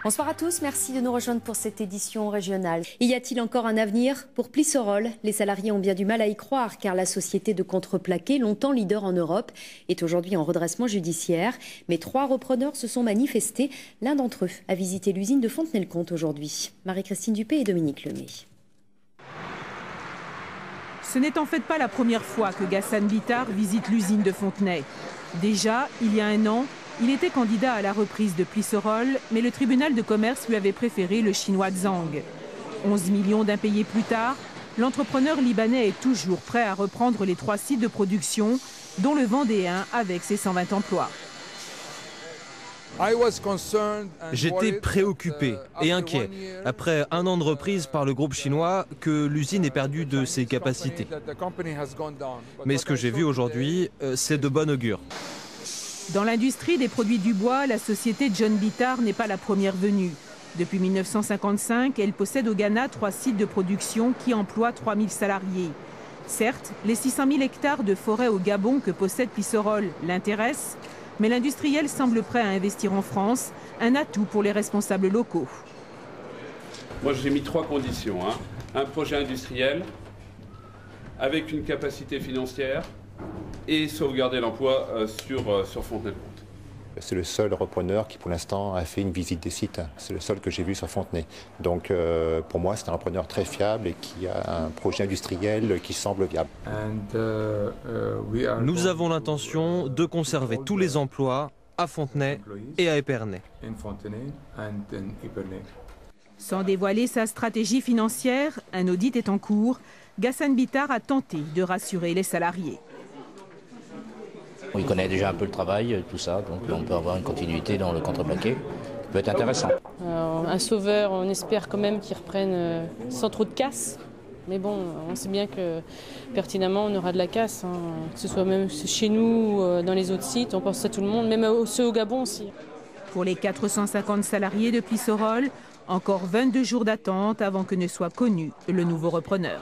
Bonsoir à tous, merci de nous rejoindre pour cette édition régionale. Y a-t-il encore un avenir pour Plissorol? Les salariés ont bien du mal à y croire car la société de contreplaqué, longtemps leader en Europe, est aujourd'hui en redressement judiciaire. Mais 3 repreneurs se sont manifestés. L'un d'entre eux a visité l'usine de Fontenay-le-Comte aujourd'hui. Marie-Christine Dupé et Dominique Lemay. Ce n'est en fait pas la première fois que Ghassan Bitar visite l'usine de Fontenay. Déjà, il y a un an, il était candidat à la reprise de Plissorol, mais le tribunal de commerce lui avait préféré le chinois Zhang. 11 millions d'impayés plus tard, l'entrepreneur libanais est toujours prêt à reprendre les 3 sites de production, dont le Vendéen avec ses 120 emplois. J'étais préoccupé et inquiet, après 1 an de reprise par le groupe chinois, que l'usine ait perdu de ses capacités. Mais ce que j'ai vu aujourd'hui, c'est de bon augure. Dans l'industrie des produits du bois, la société John Bitar n'est pas la première venue. Depuis 1955, elle possède au Ghana 3 sites de production qui emploient 3000 salariés. Certes, les 600 000 hectares de forêt au Gabon que possède Plissorol l'intéressent, mais l'industriel semble prêt à investir en France, un atout pour les responsables locaux. Moi j'ai mis 3 conditions. Un projet industriel avec une capacité financière et sauvegarder l'emploi sur Fontenay-le-Comte. C'est le seul repreneur qui pour l'instant a fait une visite des sites. C'est le seul que j'ai vu sur Fontenay. Donc pour moi c'est un repreneur très fiable et qui a un projet industriel qui semble viable. Nous avons l'intention de conserver tous les emplois à Fontenay et à Épernay. Sans dévoiler sa stratégie financière, un audit est en cours. Ghassan Bitar a tenté de rassurer les salariés. Il connaît déjà un peu le travail, tout ça, donc on peut avoir une continuité dans le contreplaqué. Ça peut être intéressant. Un sauveur, on espère quand même qu'il reprenne sans trop de casse. Mais bon, on sait bien que pertinemment, on aura de la casse, que ce soit même chez nous ou dans les autres sites. On pense à tout le monde, même ceux au Gabon aussi. Pour les 450 salariés de Plissorol, encore 22 jours d'attente avant que ne soit connu le nouveau repreneur.